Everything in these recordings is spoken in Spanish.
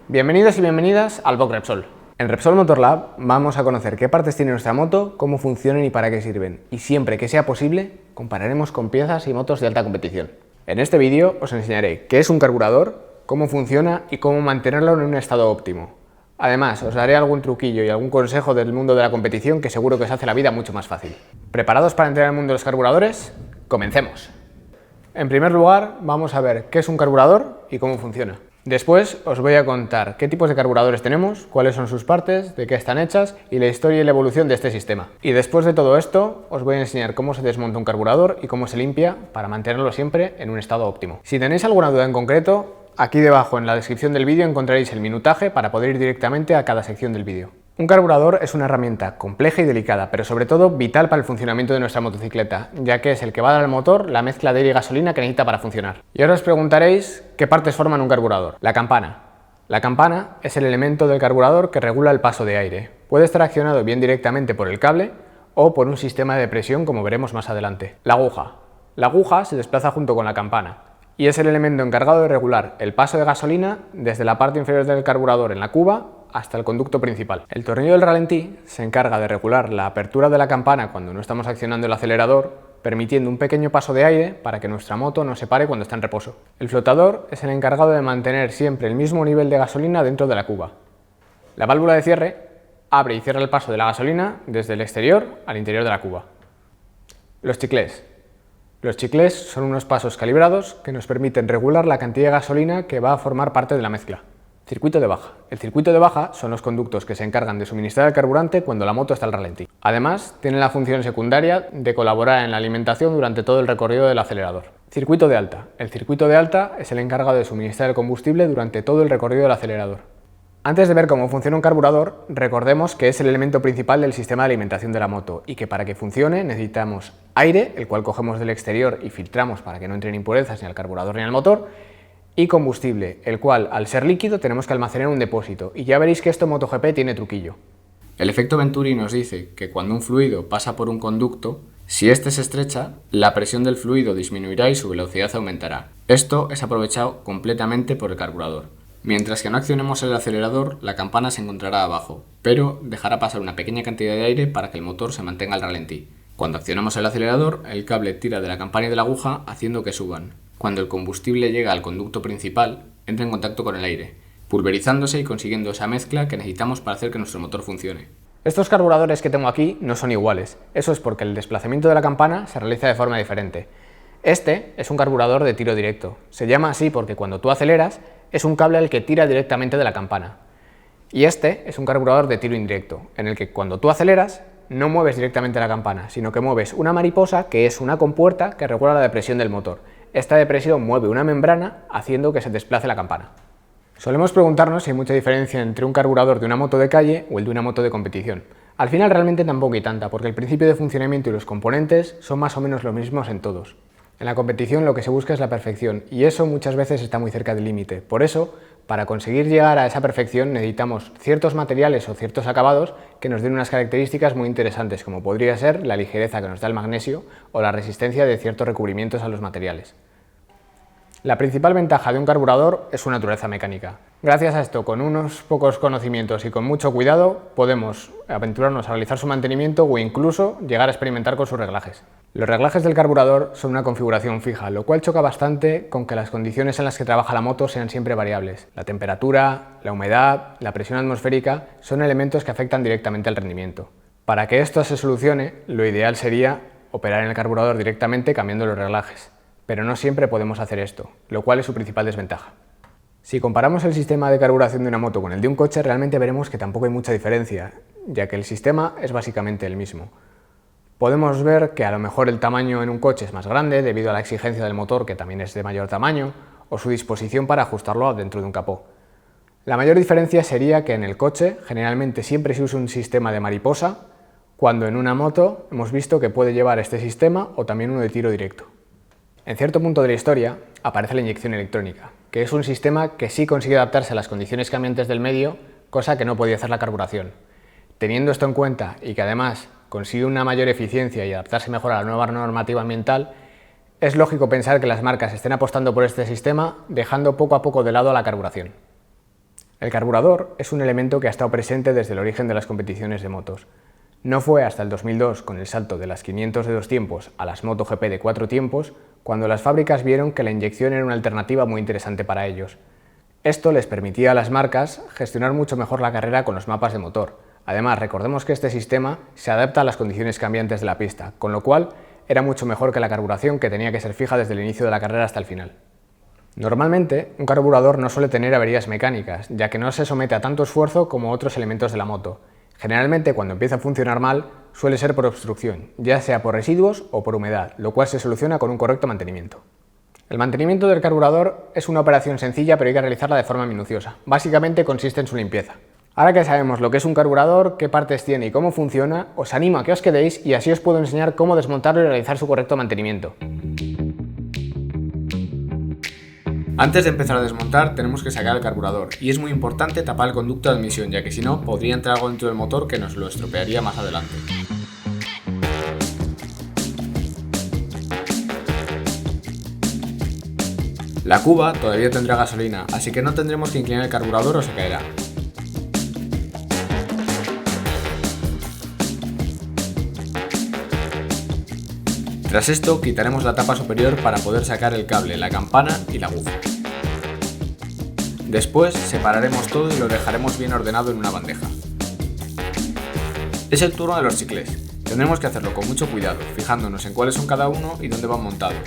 Bienvenidos y bienvenidas al blog Repsol. En Repsol Motor Lab vamos a conocer qué partes tiene nuestra moto, cómo funcionan y para qué sirven. Y siempre que sea posible, compararemos con piezas y motos de alta competición. En este vídeo os enseñaré qué es un carburador, cómo funciona y cómo mantenerlo en un estado óptimo. Además, os daré algún truquillo y algún consejo del mundo de la competición que seguro que os hace la vida mucho más fácil. ¿Preparados para entrar en el mundo de los carburadores? ¡Comencemos! En primer lugar, vamos a ver qué es un carburador y cómo funciona. Después os voy a contar qué tipos de carburadores tenemos, cuáles son sus partes, de qué están hechas y la historia y la evolución de este sistema. Y después de todo esto, os voy a enseñar cómo se desmonta un carburador y cómo se limpia para mantenerlo siempre en un estado óptimo. Si tenéis alguna duda en concreto, aquí debajo en la descripción del vídeo encontraréis el minutaje para poder ir directamente a cada sección del vídeo. Un carburador es una herramienta compleja y delicada, pero sobre todo vital para el funcionamiento de nuestra motocicleta, ya que es el que va a dar al motor la mezcla de aire y gasolina que necesita para funcionar. Y ahora os preguntaréis qué partes forman un carburador. La campana. La campana es el elemento del carburador que regula el paso de aire. Puede estar accionado bien directamente por el cable o por un sistema de presión, como veremos más adelante. La aguja. La aguja se desplaza junto con la campana y es el elemento encargado de regular el paso de gasolina desde la parte inferior del carburador en la cuba hasta el conducto principal. El tornillo del ralentí se encarga de regular la apertura de la campana cuando no estamos accionando el acelerador, permitiendo un pequeño paso de aire para que nuestra moto no se pare cuando está en reposo. El flotador es el encargado de mantener siempre el mismo nivel de gasolina dentro de la cuba. La válvula de cierre abre y cierra el paso de la gasolina desde el exterior al interior de la cuba. Los chiclés. Los chiclés son unos pasos calibrados que nos permiten regular la cantidad de gasolina que va a formar parte de la mezcla. Circuito de baja. El circuito de baja son los conductos que se encargan de suministrar el carburante cuando la moto está al ralentí. Además, tienen la función secundaria de colaborar en la alimentación durante todo el recorrido del acelerador. Circuito de alta. El circuito de alta es el encargado de suministrar el combustible durante todo el recorrido del acelerador. Antes de ver cómo funciona un carburador, recordemos que es el elemento principal del sistema de alimentación de la moto y que para que funcione necesitamos aire, el cual cogemos del exterior y filtramos para que no entren impurezas ni al carburador ni al motor, y combustible, el cual al ser líquido tenemos que almacenar en un depósito, y ya veréis que esto en MotoGP tiene truquillo. El efecto Venturi nos dice que cuando un fluido pasa por un conducto, si éste se estrecha, la presión del fluido disminuirá y su velocidad aumentará. Esto es aprovechado completamente por el carburador. Mientras que no accionemos el acelerador, la campana se encontrará abajo, pero dejará pasar una pequeña cantidad de aire para que el motor se mantenga al ralentí. Cuando accionamos el acelerador, el cable tira de la campana y de la aguja haciendo que suban. Cuando el combustible llega al conducto principal, entra en contacto con el aire, pulverizándose y consiguiendo esa mezcla que necesitamos para hacer que nuestro motor funcione. Estos carburadores que tengo aquí no son iguales. Eso es porque el desplazamiento de la campana se realiza de forma diferente. Este es un carburador de tiro directo. Se llama así porque cuando tú aceleras, es un cable al que tira directamente de la campana. Y este es un carburador de tiro indirecto, en el que cuando tú aceleras, no mueves directamente la campana, sino que mueves una mariposa, que es una compuerta que regula la depresión del motor. Esta depresión mueve una membrana haciendo que se desplace la campana. Solemos preguntarnos si hay mucha diferencia entre un carburador de una moto de calle o el de una moto de competición. Al final realmente tampoco hay tanta, porque el principio de funcionamiento y los componentes son más o menos los mismos en todos. En la competición lo que se busca es la perfección y eso muchas veces está muy cerca del límite. Por eso, para conseguir llegar a esa perfección necesitamos ciertos materiales o ciertos acabados que nos den unas características muy interesantes, como podría ser la ligereza que nos da el magnesio o la resistencia de ciertos recubrimientos a los materiales. La principal ventaja de un carburador es su naturaleza mecánica. Gracias a esto, con unos pocos conocimientos y con mucho cuidado, podemos aventurarnos a realizar su mantenimiento o incluso llegar a experimentar con sus reglajes. Los reglajes del carburador son una configuración fija, lo cual choca bastante con que las condiciones en las que trabaja la moto sean siempre variables. La temperatura, la humedad, la presión atmosférica son elementos que afectan directamente al rendimiento. Para que esto se solucione, lo ideal sería operar en el carburador directamente cambiando los reglajes. Pero no siempre podemos hacer esto, lo cual es su principal desventaja. Si comparamos el sistema de carburación de una moto con el de un coche, realmente veremos que tampoco hay mucha diferencia, ya que el sistema es básicamente el mismo. Podemos ver que a lo mejor el tamaño en un coche es más grande debido a la exigencia del motor, que también es de mayor tamaño, o su disposición para ajustarlo dentro de un capó. La mayor diferencia sería que en el coche generalmente siempre se usa un sistema de mariposa, cuando en una moto hemos visto que puede llevar este sistema o también uno de tiro directo. En cierto punto de la historia aparece la inyección electrónica, que es un sistema que sí consigue adaptarse a las condiciones cambiantes del medio, cosa que no podía hacer la carburación. Teniendo esto en cuenta y que además consigue una mayor eficiencia y adaptarse mejor a la nueva normativa ambiental, es lógico pensar que las marcas estén apostando por este sistema, dejando poco a poco de lado a la carburación. El carburador es un elemento que ha estado presente desde el origen de las competiciones de motos. No fue hasta el 2002, con el salto de las 500 de 2 tiempos a las MotoGP de 4 tiempos, cuando las fábricas vieron que la inyección era una alternativa muy interesante para ellos. Esto les permitía a las marcas gestionar mucho mejor la carrera con los mapas de motor. Además, recordemos que este sistema se adapta a las condiciones cambiantes de la pista, con lo cual era mucho mejor que la carburación, que tenía que ser fija desde el inicio de la carrera hasta el final. Normalmente, un carburador no suele tener averías mecánicas, ya que no se somete a tanto esfuerzo como otros elementos de la moto. Generalmente, cuando empieza a funcionar mal, suele ser por obstrucción, ya sea por residuos o por humedad, lo cual se soluciona con un correcto mantenimiento. El mantenimiento del carburador es una operación sencilla, pero hay que realizarla de forma minuciosa. Básicamente consiste en su limpieza. Ahora que sabemos lo que es un carburador, qué partes tiene y cómo funciona, os animo a que os quedéis y así os puedo enseñar cómo desmontarlo y realizar su correcto mantenimiento. Antes de empezar a desmontar tenemos que sacar el carburador y es muy importante tapar el conducto de admisión, ya que si no podría entrar algo dentro del motor que nos lo estropearía más adelante. La cuba todavía tendrá gasolina, así que no tendremos que inclinar el carburador o se caerá. Tras esto quitaremos la tapa superior para poder sacar el cable, la campana y la aguja. Después separaremos todo y lo dejaremos bien ordenado en una bandeja. Es el turno de los chiclés. Tendremos que hacerlo con mucho cuidado, fijándonos en cuáles son cada uno y dónde van montados.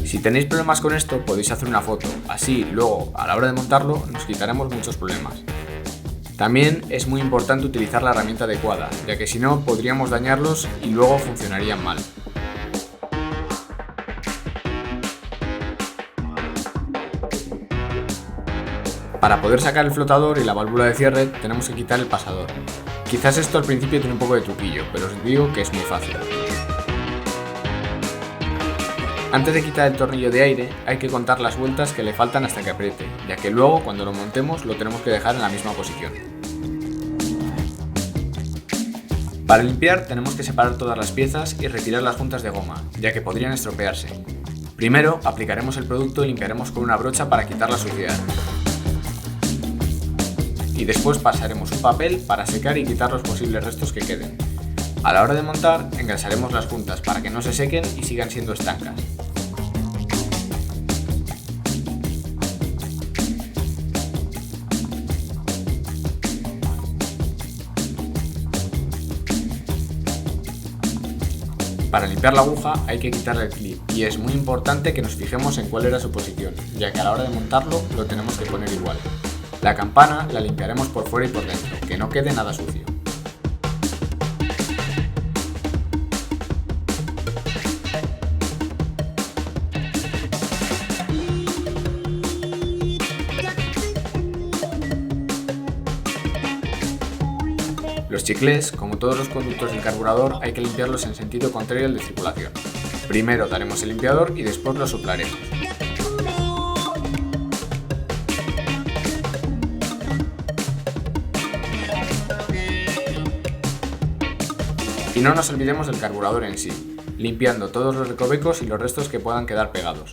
Si tenéis problemas con esto podéis hacer una foto, así luego a la hora de montarlo nos quitaremos muchos problemas. También es muy importante utilizar la herramienta adecuada, ya que si no podríamos dañarlos y luego funcionarían mal. Para poder sacar el flotador y la válvula de cierre tenemos que quitar el pasador. Quizás esto al principio tiene un poco de truquillo, pero os digo que es muy fácil. Antes de quitar el tornillo de aire hay que contar las vueltas que le faltan hasta que apriete, ya que luego cuando lo montemos lo tenemos que dejar en la misma posición. Para limpiar tenemos que separar todas las piezas y retirar las juntas de goma, ya que podrían estropearse. Primero aplicaremos el producto y limpiaremos con una brocha para quitar la suciedad. Y después pasaremos un papel para secar y quitar los posibles restos que queden. A la hora de montar, engrasaremos las juntas para que no se sequen y sigan siendo estancas. Para limpiar la aguja hay que quitarle el clip y es muy importante que nos fijemos en cuál era su posición, ya que a la hora de montarlo lo tenemos que poner igual. La campana la limpiaremos por fuera y por dentro, que no quede nada sucio. Los chiclés, como todos los conductos del carburador, hay que limpiarlos en sentido contrario al de circulación. Primero daremos el limpiador y después lo soplaremos. Y no nos olvidemos del carburador en sí, limpiando todos los recovecos y los restos que puedan quedar pegados.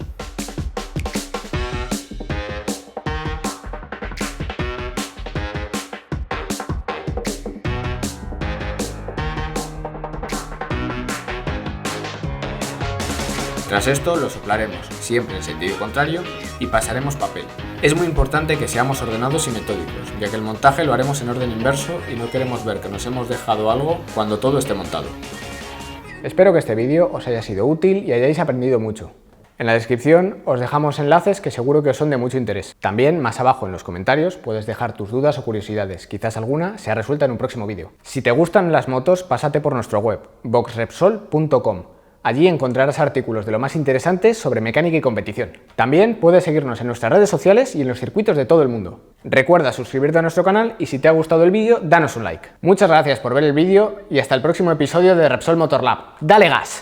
Tras esto lo soplaremos, siempre en sentido contrario, y pasaremos papel. Es muy importante que seamos ordenados y metódicos, ya que el montaje lo haremos en orden inverso y no queremos ver que nos hemos dejado algo cuando todo esté montado. Espero que este vídeo os haya sido útil y hayáis aprendido mucho. En la descripción os dejamos enlaces que seguro que os son de mucho interés. También, más abajo en los comentarios, puedes dejar tus dudas o curiosidades, quizás alguna sea resuelta en un próximo vídeo. Si te gustan las motos, pásate por nuestro web, boxrepsol.com. Allí encontrarás artículos de lo más interesantes sobre mecánica y competición. También puedes seguirnos en nuestras redes sociales y en los circuitos de todo el mundo. Recuerda suscribirte a nuestro canal y si te ha gustado el vídeo, danos un like. Muchas gracias por ver el vídeo y hasta el próximo episodio de Repsol Motor Lab. ¡Dale gas!